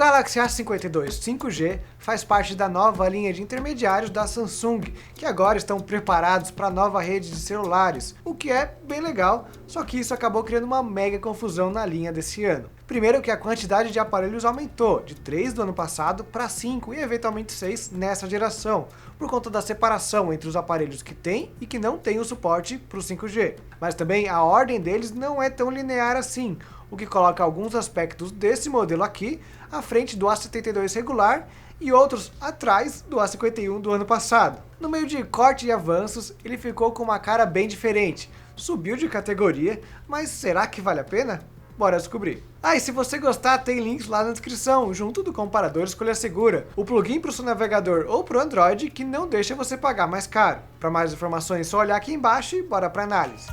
Galaxy A52 5G faz parte da nova linha de intermediários da Samsung, que agora estão preparados para a nova rede de celulares, o que é bem legal, só que isso acabou criando uma mega confusão na linha desse ano. Primeiro que a quantidade de aparelhos aumentou, de 3 do ano passado para 5 e eventualmente 6 nessa geração, por conta da separação entre os aparelhos que têm e que não têm o suporte para o 5G. Mas também a ordem deles não é tão linear assim, o que coloca alguns aspectos desse modelo aqui à frente do A72 regular e outros atrás do A51 do ano passado. No meio de corte e avanços, ele ficou com uma cara bem diferente, subiu de categoria, mas será que vale a pena? Bora descobrir. E se você gostar, tem links lá na descrição, junto do comparador Escolha Segura, o plugin para o seu navegador ou para o Android que não deixa você pagar mais caro. Para mais informações é só olhar aqui embaixo e bora para análise.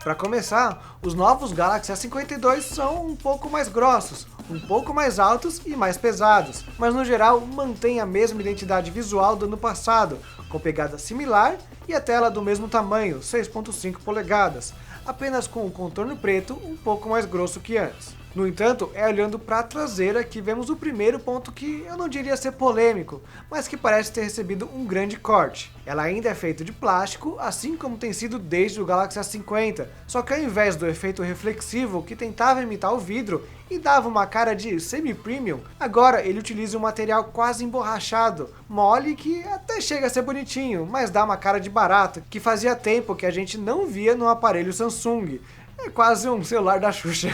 Para começar, os novos Galaxy A52 são um pouco mais grossos, um pouco mais altos e mais pesados, mas no geral mantém a mesma identidade visual do ano passado, com pegada similar e a tela do mesmo tamanho, 6.5 polegadas, apenas com o contorno preto um pouco mais grosso que antes. No entanto, é olhando para a traseira que vemos o primeiro ponto que eu não diria ser polêmico, mas que parece ter recebido um grande corte. Ela ainda é feita de plástico, assim como tem sido desde o Galaxy A50, só que ao invés do efeito reflexivo que tentava imitar o vidro e dava uma cara de semi-premium, agora ele utiliza um material quase emborrachado, mole que até chega a ser bonitinho, mas dá uma cara de barato, que fazia tempo que a gente não via no aparelho Samsung. É quase um celular da Xuxa.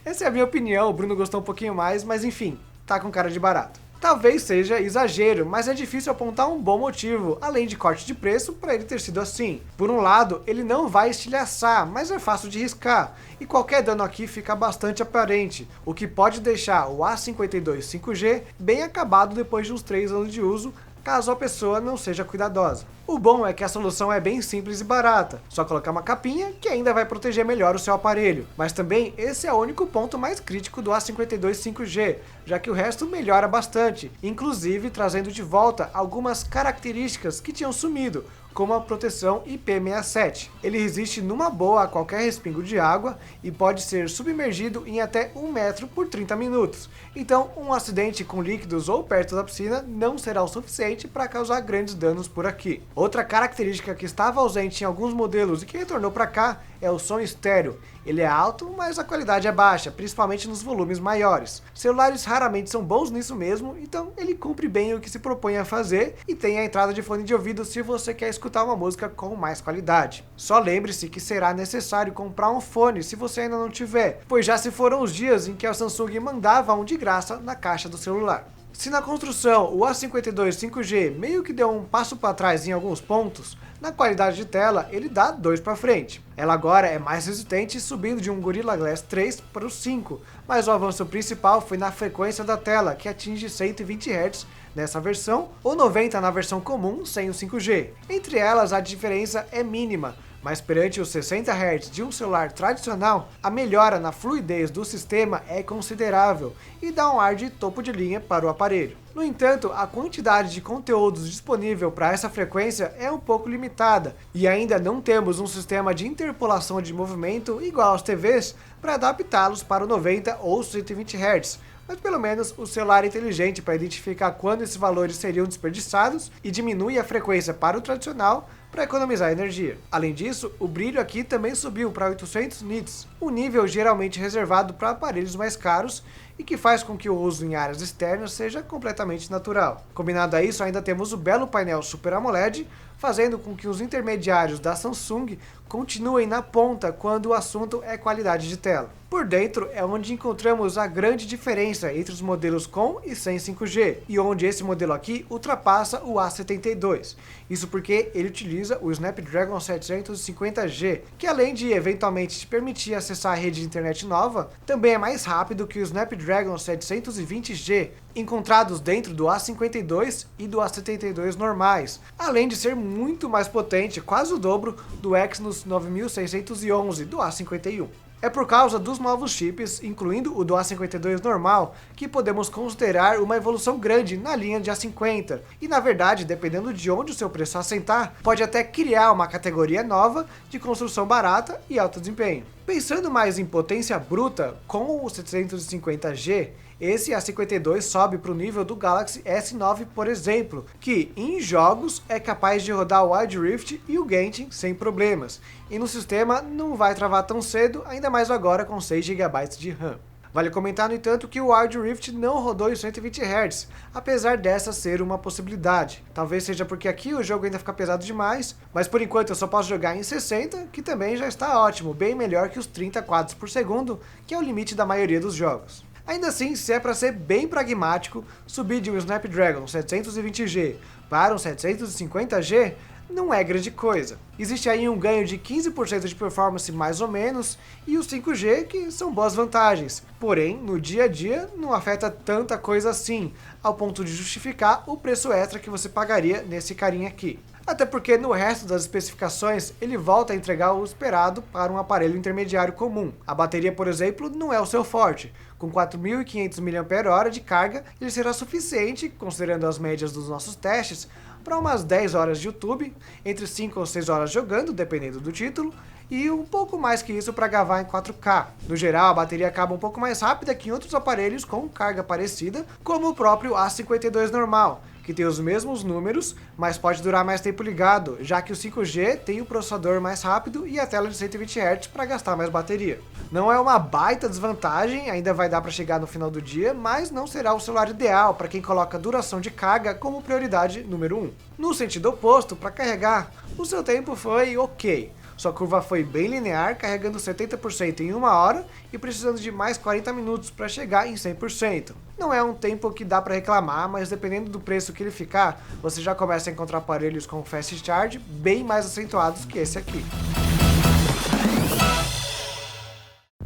Essa é a minha opinião, o Bruno gostou um pouquinho mais, mas enfim, tá com cara de barato. Talvez seja exagero, mas é difícil apontar um bom motivo, além de corte de preço, para ele ter sido assim. Por um lado, ele não vai estilhaçar, mas é fácil de riscar, e qualquer dano aqui fica bastante aparente, o que pode deixar o A52 5G bem acabado depois de uns 3 anos de uso, caso a pessoa não seja cuidadosa. O bom é que a solução é bem simples e barata, só colocar uma capinha que ainda vai proteger melhor o seu aparelho. Mas também esse é o único ponto mais crítico do A52 5G, já que o resto melhora bastante, inclusive trazendo de volta algumas características que tinham sumido, como a proteção IP67. Ele resiste numa boa a qualquer respingo de água e pode ser submergido em até 1 metro por 30 minutos. Então, um acidente com líquidos ou perto da piscina não será o suficiente para causar grandes danos por aqui. Outra característica que estava ausente em alguns modelos e que retornou para cá é o som estéreo. Ele é alto, mas a qualidade é baixa, principalmente nos volumes maiores. Celulares raramente são bons nisso mesmo, então ele cumpre bem o que se propõe a fazer e tem a entrada de fone de ouvido se você quer escutar uma música com mais qualidade. Só lembre-se que será necessário comprar um fone se você ainda não tiver, pois já se foram os dias em que a Samsung mandava um de graça na caixa do celular. Se na construção o A52 5G meio que deu um passo para trás em alguns pontos, na qualidade de tela ele dá 2 para frente. Ela agora é mais resistente, subindo de um Gorilla Glass 3 para o 5, mas o avanço principal foi na frequência da tela, que atinge 120 Hz nessa versão, ou 90 na versão comum sem o 5G. Entre elas a diferença é mínima, mas perante os 60 Hz de um celular tradicional, a melhora na fluidez do sistema é considerável e dá um ar de topo de linha para o aparelho. No entanto, a quantidade de conteúdos disponível para essa frequência é um pouco limitada, e ainda não temos um sistema de interpolação de movimento igual às TVs para adaptá-los para o 90 ou 120 Hz, mas pelo menos o celular é inteligente para identificar quando esses valores seriam desperdiçados e diminui a frequência para o tradicional para economizar energia. Além disso, o brilho aqui também subiu para 800 nits, um nível geralmente reservado para aparelhos mais caros e que faz com que o uso em áreas externas seja completamente natural. Combinado a isso, ainda temos o belo painel Super AMOLED, fazendo com que os intermediários da Samsung continuem na ponta quando o assunto é qualidade de tela. Por dentro é onde encontramos a grande diferença entre os modelos com e sem 5G, e onde esse modelo aqui ultrapassa o A72. Isso porque ele utiliza o Snapdragon 750G, que além de eventualmente te permitir acessar a rede de internet nova, também é mais rápido que o Snapdragon 720G, encontrados dentro do A52 e do A72 normais, além de ser muito mais potente, quase o dobro do Exynos 9611 do A51. É por causa dos novos chips, incluindo o do A52 normal, que podemos considerar uma evolução grande na linha de A50. E na verdade, dependendo de onde o seu preço assentar, pode até criar uma categoria nova de construção barata e alto desempenho. Pensando mais em potência bruta, com o 750G, esse A52 sobe para o nível do Galaxy S9, por exemplo, que em jogos é capaz de rodar o Wild Rift e o Genshin sem problemas, e no sistema não vai travar tão cedo, ainda mais agora com 6 GB de RAM. Vale comentar, no entanto, que o Wild Rift não rodou em 120 Hz, apesar dessa ser uma possibilidade. Talvez seja porque aqui o jogo ainda fica pesado demais, mas por enquanto eu só posso jogar em 60, que também já está ótimo, bem melhor que os 30 quadros por segundo, que é o limite da maioria dos jogos. Ainda assim, se é para ser bem pragmático, subir de um Snapdragon 720G para um 750G não é grande coisa. Existe aí um ganho de 15% de performance mais ou menos, e o 5G que são boas vantagens. Porém, no dia a dia não afeta tanta coisa assim, ao ponto de justificar o preço extra que você pagaria nesse carinha aqui. Até porque no resto das especificações ele volta a entregar o esperado para um aparelho intermediário comum. A bateria, por exemplo, não é o seu forte. Com 4.500 mAh de carga, ele será suficiente, considerando as médias dos nossos testes, para umas 10 horas de YouTube, entre 5 ou 6 horas jogando, dependendo do título, e um pouco mais que isso para gravar em 4K. No geral, a bateria acaba um pouco mais rápida que em outros aparelhos com carga parecida, como o próprio A52 normal, que tem os mesmos números, mas pode durar mais tempo ligado, já que o 5G tem o processador mais rápido e a tela de 120 Hz para gastar mais bateria. Não é uma baita desvantagem, ainda vai dar para chegar no final do dia, mas não será o celular ideal para quem coloca duração de carga como prioridade número 1. No sentido oposto, para carregar, o seu tempo foi ok. Sua curva foi bem linear, carregando 70% em 1 hora e precisando de mais 40 minutos para chegar em 100%. Não é um tempo que dá para reclamar, mas dependendo do preço que ele ficar, você já começa a encontrar aparelhos com fast charge bem mais acentuados que esse aqui.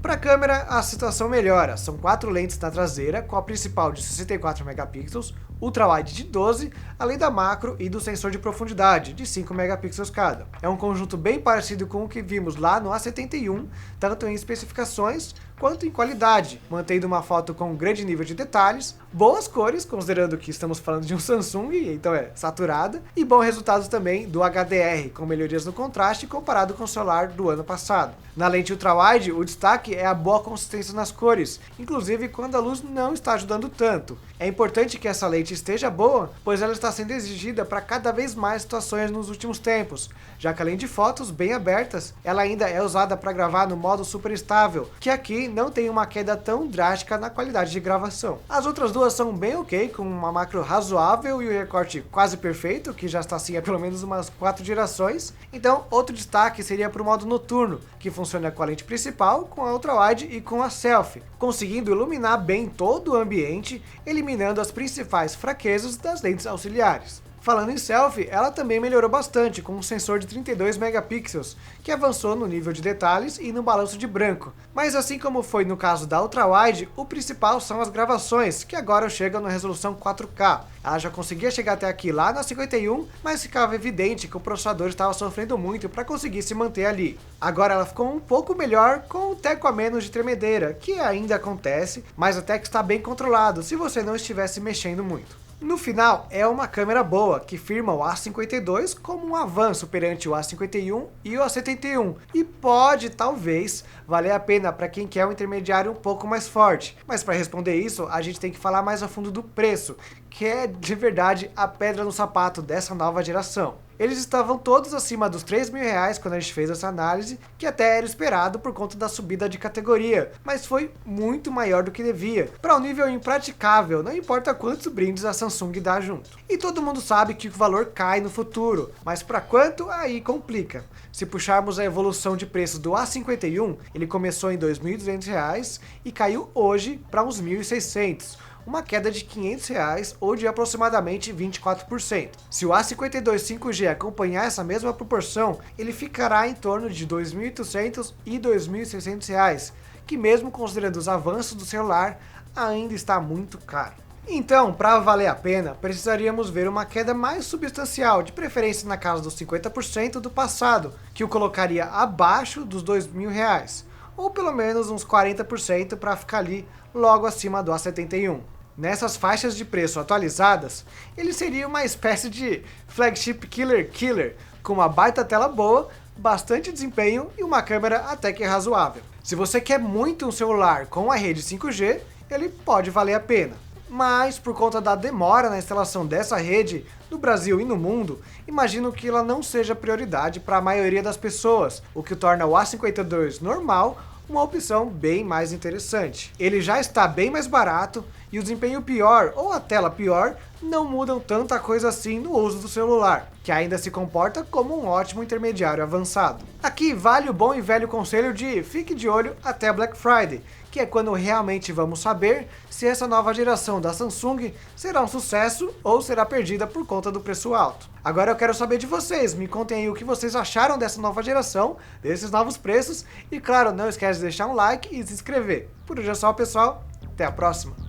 Para a câmera, a situação melhora. São 4 lentes na traseira, com a principal de 64 megapixels, ultrawide de 12, além da macro e do sensor de profundidade, de 5 megapixels cada. É um conjunto bem parecido com o que vimos lá no A71, tanto em especificações quanto em qualidade, mantendo uma foto com um grande nível de detalhes, boas cores, considerando que estamos falando de um Samsung, então é saturada, e bons resultados também do HDR, com melhorias no contraste comparado com o celular do ano passado. Na lente ultrawide, o destaque é a boa consistência nas cores, inclusive quando a luz não está ajudando tanto. É importante que essa lente esteja boa, pois ela está sendo exigida para cada vez mais situações nos últimos tempos, já que além de fotos bem abertas, ela ainda é usada para gravar no modo super estável, que aqui não tem uma queda tão drástica na qualidade de gravação. As outras duas são bem ok, com uma macro razoável e o recorte quase perfeito, que já está assim há pelo menos umas 4 gerações. Então, outro destaque seria para o modo noturno, que funciona com a lente principal, com a ultrawide e com a selfie, conseguindo iluminar bem todo o ambiente, eliminando as principais fraquezas das lentes auxiliares. Falando em selfie, ela também melhorou bastante com um sensor de 32 megapixels, que avançou no nível de detalhes e no balanço de branco. Mas assim como foi no caso da ultrawide, o principal são as gravações, que agora chegam na resolução 4K. Ela já conseguia chegar até aqui lá na 51, mas ficava evidente que o processador estava sofrendo muito para conseguir se manter ali. Agora ela ficou um pouco melhor, com um teco a menos de tremedeira, que ainda acontece, mas até que está bem controlado, se você não estivesse mexendo muito. No final, é uma câmera boa, que firma o A52 como um avanço perante o A51 e o A71, e pode, talvez, valer a pena para quem quer um intermediário um pouco mais forte. Mas para responder isso, a gente tem que falar mais a fundo do preço, que é, de verdade, a pedra no sapato dessa nova geração. Eles estavam todos acima dos R$3.000 quando a gente fez essa análise, que até era esperado por conta da subida de categoria, mas foi muito maior do que devia, para um nível impraticável, não importa quantos brindes a Samsung dá junto. E todo mundo sabe que o valor cai no futuro, mas para quanto? Aí complica. Se puxarmos a evolução de preço do A51, ele começou em R$2.200 e caiu hoje para uns R$1.600. Uma queda de R$500 ou de aproximadamente 24%. Se o A52 5G acompanhar essa mesma proporção, ele ficará em torno de R$2.800 e R$2.600, que mesmo considerando os avanços do celular, ainda está muito caro. Então, para valer a pena, precisaríamos ver uma queda mais substancial, de preferência na casa dos 50% do passado, que o colocaria abaixo dos R$2.000. ou pelo menos uns 40% para ficar ali logo acima do A71. Nessas faixas de preço atualizadas, ele seria uma espécie de flagship killer, com uma baita tela boa, bastante desempenho e uma câmera até que razoável. Se você quer muito um celular com a rede 5G, ele pode valer a pena. Mas, por conta da demora na instalação dessa rede no Brasil e no mundo, imagino que ela não seja prioridade para a maioria das pessoas, o que torna o A52 normal uma opção bem mais interessante. Ele já está bem mais barato e o desempenho pior ou a tela pior não mudam tanta coisa assim no uso do celular, que ainda se comporta como um ótimo intermediário avançado. Aqui vale o bom e velho conselho de fique de olho até Black Friday, que é quando realmente vamos saber se essa nova geração da Samsung será um sucesso ou será perdida por conta do preço alto. Agora eu quero saber de vocês, me contem aí o que vocês acharam dessa nova geração, desses novos preços, e claro, não esquece de deixar um like e se inscrever. Por hoje é só, pessoal, até a próxima!